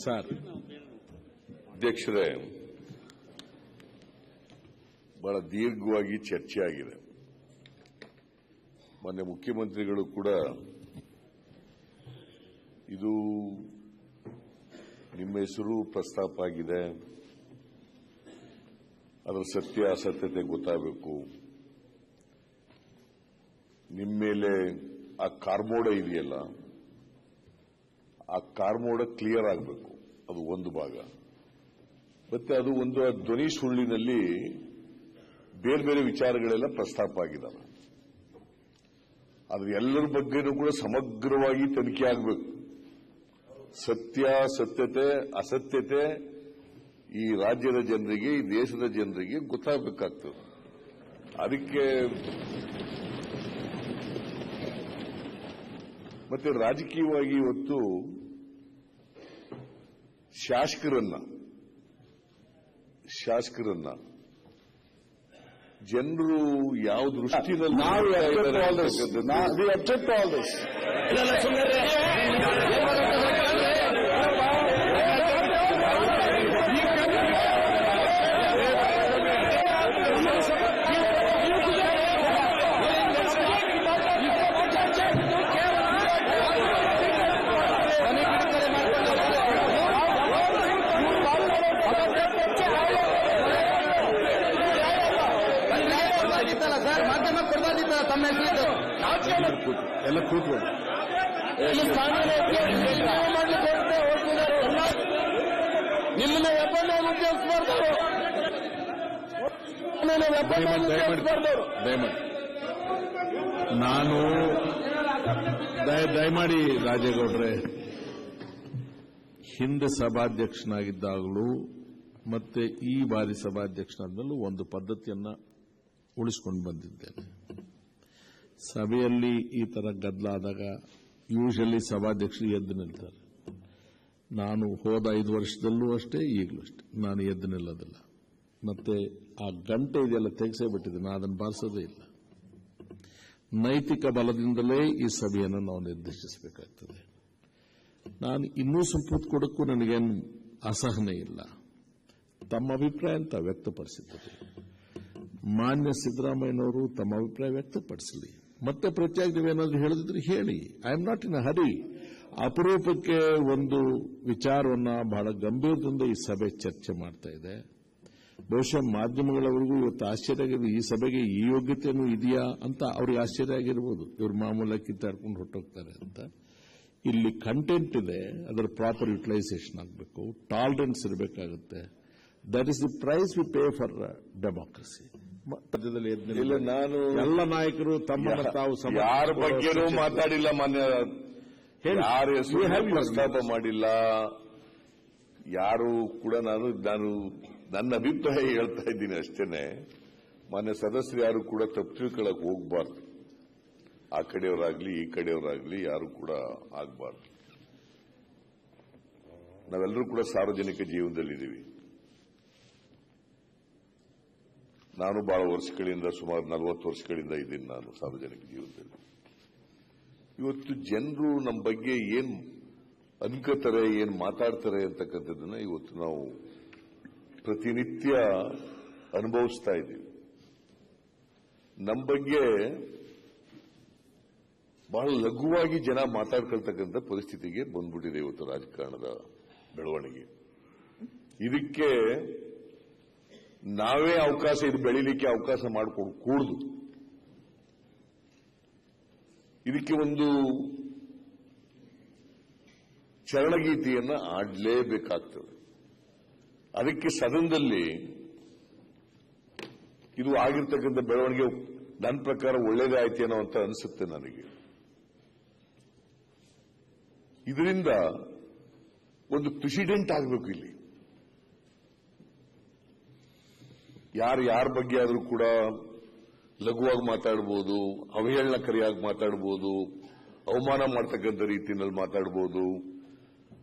Sir, ಅಧ್ಯಕ್ಷರೇ, ಬಹಳ ದೀರ್ಘವಾಗಿ ಚರ್ಚೆ ಆಗಿದೆ. ಮೊನ್ನೆ ಮುಖ್ಯಮಂತ್ರಿಗಳು ಕೂಡ ಇದು ನಿಮ್ಮ ಹೆಸರು ಪ್ರಸ್ತಾಪ ಆಗಿದೆ, ಅದರ ಸತ್ಯ ಅಸತ್ಯತೆ ಗೊತ್ತಾಗಬೇಕು, ನಿಮ್ಮ ಮೇಲೆ ಆ ಕಾರ್ಮೋಡ ಇದೆಯಲ್ಲ, ಆ ಕಾರ್ಮೋಡ ಕ್ಲಿಯರ್ ಆಗಬೇಕು, ಅದು ಒಂದು ಭಾಗ. ಮತ್ತೆ ಅದು ಒಂದು ಧ್ವನಿ ಸುಳ್ಳಿನಲ್ಲಿ ಬೇರೆ ಬೇರೆ ವಿಚಾರಗಳೆಲ್ಲ ಪ್ರಸ್ತಾಪ ಆಗಿದ್ದಾವೆ. ಆದ್ರೆ ಎಲ್ಲರ ಬಗ್ಗೆನೂ ಕೂಡ ಸಮಗ್ರವಾಗಿ ತನಿಖೆ ಆಗಬೇಕು. ಸತ್ಯತೆ ಅಸತ್ಯತೆ ಈ ರಾಜ್ಯದ ಜನರಿಗೆ, ಈ ದೇಶದ ಜನರಿಗೆ ಗೊತ್ತಾಗಬೇಕಾಗ್ತದೆ. ಅದಕ್ಕೆ ಮತ್ತೆ ರಾಜಕೀಯವಾಗಿ ಇವತ್ತು ಶಾಸಕರನ್ನ ಜನರು ಯಾವ ದೃಷ್ಟಿನಲ್ಲಿ ಎಲ್ಲ ಕೂತ್ಕೊಳ್ಳಿ. ನಿಮ್ಮನ್ನ ನಾನು ದಯಮಾಡಿ ರಾಜೇಗೌಡ್ರೆ, ಹಿಂದೆ ಸಭಾಧ್ಯಕ್ಷನಾಗಿದ್ದಾಗಲೂ ಮತ್ತೆ ಈ ಬಾರಿ ಸಭಾಧ್ಯಕ್ಷನಾದ್ಮೇಲೂ ಒಂದು ಪದ್ಧತಿಯನ್ನ ಉಳಿಸಿಕೊಂಡು ಬಂದಿದ್ದೇನೆ. ಸಭೆಯಲ್ಲಿ ಈ ತರ ಗದ್ದಲ ಆದಾಗ ಯೂಶಲಿ ಸಭಾಧ್ಯಕ್ಷರು ಎದ್ದು ನಿಲ್ತಾರೆ. ನಾನು ಹೋದ 5 ವರ್ಷದಲ್ಲೂ ಅಷ್ಟೇ, ಈಗಲೂ ಅಷ್ಟೇ ನಾನು ಎದ್ದು ನಿಲ್ಲೋದಿಲ್ಲ. ಮತ್ತೆ ಆ ಗಂಟೆ ಇದೆಲ್ಲ ತೆಗೆಸೇ ಬಿಟ್ಟಿದೆ, ನಾನು ಅದನ್ನು ಬಾರಿಸೋದೇ ಇಲ್ಲ. ನೈತಿಕ ಬಲದಿಂದಲೇ ಈ ಸಭೆಯನ್ನು ನಾವು ನಿರ್ದೇಶಿಸಬೇಕಾಗ್ತದೆ. ನಾನು ಇನ್ನೂ ಸ್ವಲ್ಪ ಕೊಡಕ್ಕೂ ನನಗೇನು ಅಸಹನೆ ಇಲ್ಲ. ತಮ್ಮ ಅಭಿಪ್ರಾಯ ಅಂತ ವ್ಯಕ್ತಪಡಿಸಿದ್ದಾರೆ. ಮಾನ್ಯ ಸಿದ್ದರಾಮಯ್ಯನವರು ತಮ್ಮ ಅಭಿಪ್ರಾಯ ವ್ಯಕ್ತಪಡಿಸಲಿ. ಮತ್ತೆ ಪ್ರತ್ಯೇಕ ನೀವೇನಾದ್ರೂ ಹೇಳಿದ್ರೆ ಹೇಳಿ. ಐ ಆಮ್ ನಾಟ್ ಇನ್ ಅ ಹರಿ. ಅಪರೂಪಕ್ಕೆ ಒಂದು ವಿಚಾರವನ್ನ ಬಹಳ ಗಂಭೀರದಿಂದ ಈ ಸಭೆ ಚರ್ಚೆ ಮಾಡ್ತಾ ಇದೆ. ಬಹುಶಃ ಮಾಧ್ಯಮಗಳವರಿಗೂ ಇವತ್ತು ಆಶ್ಚರ್ಯ ಆಗಿದೆ, ಈ ಸಭೆಗೆ ಈ ಯೋಗ್ಯತೆಯೂ ಇದೆಯಾ ಅಂತ ಅವ್ರಿಗೆ ಆಶ್ಚರ್ಯ ಆಗಿರ್ಬೋದು. ಇವ್ರು ಮಾಮೂಲಾಗಿ ಕಿತ್ತಾಡ್ಕೊಂಡು ಹೊರಟೋಗ್ತಾರೆ ಅಂತ. ಇಲ್ಲಿ ಕಂಟೆಂಟ್ ಇದೆ, ಅದರ ಪ್ರಾಪರ್ ಯುಟಿಲೈಸೇಷನ್ ಆಗಬೇಕು, ಟಾಲರೆನ್ಸ್ ಇರಬೇಕಾಗುತ್ತೆ. That is the price we pay for democracy. ಇಲ್ಲ, ನಾನು ಎಲ್ಲ ನಾಯಕರು ತಮ್ಮ ತಾವು ಯಾರ ಬಗ್ಗೆನೂ ಮಾತಾಡಿಲ್ಲ, ಮಾನ್ಯ ಯಾರ ಹೆಸರು ಪ್ರಸ್ತಾಪ ಮಾಡಿಲ್ಲ. ಯಾರು ಕೂಡ ನಾನು ನನ್ನ ಅಭಿಪ್ರಾಯ ಹೇಳ್ತಾ ಇದ್ದೀನಿ ಅಷ್ಟೇನೆ. ಮಾನ್ಯ ಸದಸ್ಯರು ಯಾರು ಕೂಡ ತಪ್ಪು ತಿಳ್ಕೊಳ್ಳಕ್ಕೆ ಹೋಗಬಾರ್ದು. ಆ ಕಡೆಯವರಾಗ್ಲಿ ಈ ಕಡೆಯವರಾಗ್ಲಿ ಯಾರು ಕೂಡ ಆಗಬಾರ್ದು. ನಾವೆಲ್ಲರೂ ಕೂಡ ಸಾರ್ವಜನಿಕ ಜೀವನದಲ್ಲಿದ್ದೀವಿ. ನಾನು ಬಹಳ ವರ್ಷಗಳಿಂದ, ಸುಮಾರು 40 ವರ್ಷಗಳಿಂದ ಇದ್ದೀನಿ ನಾನು ಸಾರ್ವಜನಿಕ ಜೀವನದಲ್ಲಿ. ಇವತ್ತು ಜನರು ನಮ್ಮ ಬಗ್ಗೆ ಏನ್ ಅನ್ಕೋತಾರೆ, ಏನ್ ಮಾತಾಡ್ತಾರೆ ಅಂತಕ್ಕಂಥದ್ದನ್ನ ಇವತ್ತು ನಾವು ಪ್ರತಿನಿತ್ಯ ಅನುಭವಿಸ್ತಾ ಇದ್ದೀವಿ. ನಮ್ಮ ಬಗ್ಗೆ ಬಹಳ ಲಘುವಾಗಿ ಜನ ಮಾತಾಡ್ಕೊಳ್ತಕ್ಕಂಥ ಪರಿಸ್ಥಿತಿಗೆ ಬಂದ್ಬಿಟ್ಟಿದೆ ಇವತ್ತು ರಾಜಕಾರಣದ ಬೆಳವಣಿಗೆ. ಇದಕ್ಕೆ ನಾವೇ ಅವಕಾಶ, ಇದು ಬೆಳೀಲಿಕ್ಕೆ ಅವಕಾಶ ಮಾಡಿಕೊಂಡು ಕೂಡುದು. ಇದಕ್ಕೆ ಒಂದು ಚರಣಗೀತೆಯನ್ನ ಆಡಲೇಬೇಕಾಗ್ತದೆ. ಅದಕ್ಕೆ ಸದನದಲ್ಲಿ ಇದು ಆಗಿರ್ತಕ್ಕಂಥ ಬೆಳವಣಿಗೆ ನನ್ನ ಪ್ರಕಾರ ಒಳ್ಳೇದೇ ಆಯ್ತೇನೋ ಅಂತ ಅನಿಸುತ್ತೆ ನನಗೆ. ಇದರಿಂದ ಒಂದು ಪ್ರೆಸಿಡೆಂಟ್ ಆಗಬೇಕು. ಇಲ್ಲಿ ಯಾರ ಬಗ್ಗೆ ಆದರೂ ಕೂಡ ಲಘುವಾಗಿ ಮಾತಾಡಬಹುದು, ಅವಹೇಳನಕಾರಿಯಾಗಿ ಮಾತಾಡಬಹುದು, ಅವಮಾನ ಮಾಡ್ತಕ್ಕಂಥ ರೀತಿಯಲ್ಲಿ ಮಾತಾಡಬಹುದು,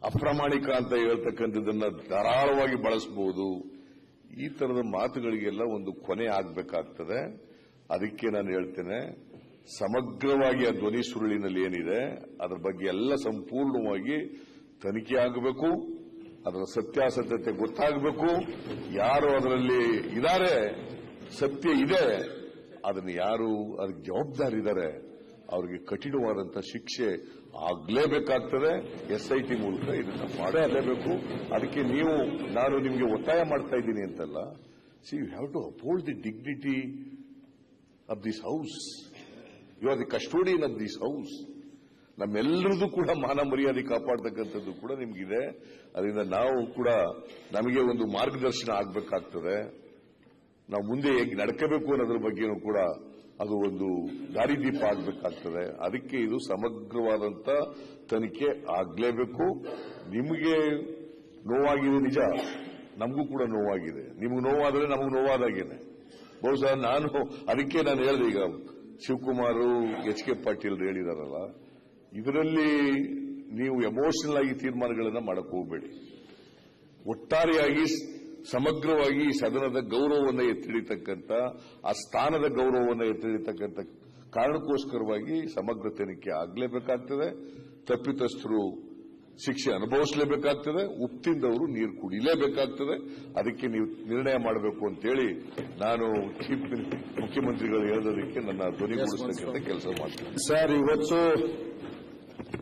ಅಪ್ರಾಮಾಣಿಕ ಅಂತ ಹೇಳ್ತಕ್ಕಂಥದ್ದನ್ನ ಧಾರಾಳವಾಗಿ ಬಳಸಬಹುದು. ಈ ತರದ ಮಾತುಗಳಿಗೆಲ್ಲ ಒಂದು ಕೊನೆ ಆಗಬೇಕಾಗ್ತದೆ. ಅದಕ್ಕೆ ನಾನು ಹೇಳ್ತೇನೆ, ಸಮಗ್ರವಾಗಿ ಆ ಧ್ವನಿ ಸುರುಳಿನಲ್ಲಿ ಏನಿದೆ ಅದರ ಬಗ್ಗೆ ಎಲ್ಲ ಸಂಪೂರ್ಣವಾಗಿ ತನಿಖೆ ಆಗಬೇಕು. ಅದರ ಸತ್ಯಾಸತ್ಯತೆ ಗೊತ್ತಾಗಬೇಕು. ಯಾರು ಅದರಲ್ಲಿ ಇದ್ದಾರೆ, ಸತ್ಯ ಇದೆ, ಅದನ್ನು ಯಾರು ಅದಕ್ಕೆ ಜವಾಬ್ದಾರಿ ಇದ್ದಾರೆ ಅವರಿಗೆ ಕಠಿಣವಾದಂತಹ ಶಿಕ್ಷೆ ಆಗ್ಲೇಬೇಕಾಗ್ತದೆ. SIT ಮೂಲಕ ಇದನ್ನ ಮಾಡಲೇಬೇಕು. ಅದಕ್ಕೆ ನಾನು ನಿಮಗೆ ಒತ್ತಾಯ ಮಾಡ್ತಾ ಇದ್ದೀನಿ ಅಂತಲ್ಲ. See you have to uphold the dignity of this house. You are the custodian of this house. ನಮ್ಮೆಲ್ಲರದು ಕೂಡ ಮಾನ ಮರ್ಯಾದೆ ಕಾಪಾಡತಕ್ಕಂಥದ್ದು ಕೂಡ ನಿಮಗಿದೆ. ಅದರಿಂದ ನಾವು ಕೂಡ ನಮಗೆ ಒಂದು ಮಾರ್ಗದರ್ಶನ ಆಗಬೇಕಾಗ್ತದೆ. ನಾವು ಮುಂದೆ ಹೇಗೆ ನಡ್ಕೋಬೇಕು ಅನ್ನೋದ್ರ ಬಗ್ಗೆನೂ ಕೂಡ ಅದು ಒಂದು ದಾರಿದೀಪ ಆಗಬೇಕಾಗ್ತದೆ. ಅದಕ್ಕೆ ಇದು ಸಮಗ್ರವಾದಂತ ತನಿಖೆ ಆಗಲೇಬೇಕು. ನಿಮಗೆ ನೋವಾಗಿದೆ ನಿಜ, ನಮಗೂ ಕೂಡ ನೋವಾಗಿದೆ. ನಿಮ್ಗೆ ನೋವಾದರೆ ನಮಗೂ ನೋವಾದಾಗೇನೆ. ಬಹುಶಃ ಅದಕ್ಕೆ ನಾನು ಹೇಳಿದೆ, ಈಗ ಶಿವಕುಮಾರ್ HK ಪಾಟೀಲ್ ಹೇಳಿದಾರಲ್ಲ, ಇದರಲ್ಲಿ ನೀವು ಎಮೋಷನಲ್ ಆಗಿ ತೀರ್ಮಾನಗಳನ್ನ ಮಾಡಕ್ ಹೋಗಬೇಡಿ. ಒಟ್ಟಾರೆಯಾಗಿ ಸಮಗ್ರವಾಗಿ ಸದನದ ಗೌರವವನ್ನು ಎತ್ತಿಡಿತಕ್ಕಂಥ, ಆ ಸ್ಥಾನದ ಗೌರವವನ್ನು ಎತ್ತಿಡಿತಕ್ಕಂಥ ಕಾರಣಕ್ಕೋಸ್ಕರವಾಗಿ ಸಮಗ್ರ ತನಿಖೆ ಆಗಲೇಬೇಕಾಗ್ತದೆ. ತಪ್ಪಿತಸ್ಥರು ಶಿಕ್ಷೆ ಅನುಭವಿಸಲೇಬೇಕಾಗ್ತದೆ. ಉಪ್ಪಿಂದವರು ನೀರು ಕುಡಿಲೇಬೇಕಾಗ್ತದೆ. ಅದಕ್ಕೆ ನೀವು ನಿರ್ಣಯ ಮಾಡಬೇಕು ಅಂತೇಳಿ ನಾನು ಮುಖ್ಯಮಂತ್ರಿಗಳು ಹೇಳೋದಕ್ಕೆ ನನ್ನ ಧ್ವನಿಗೂಡಿಸ್ತಕ್ಕಂಥ ಕೆಲಸ ಮಾಡ್ತೀನಿ. ಸರ್, ಇವತ್ತು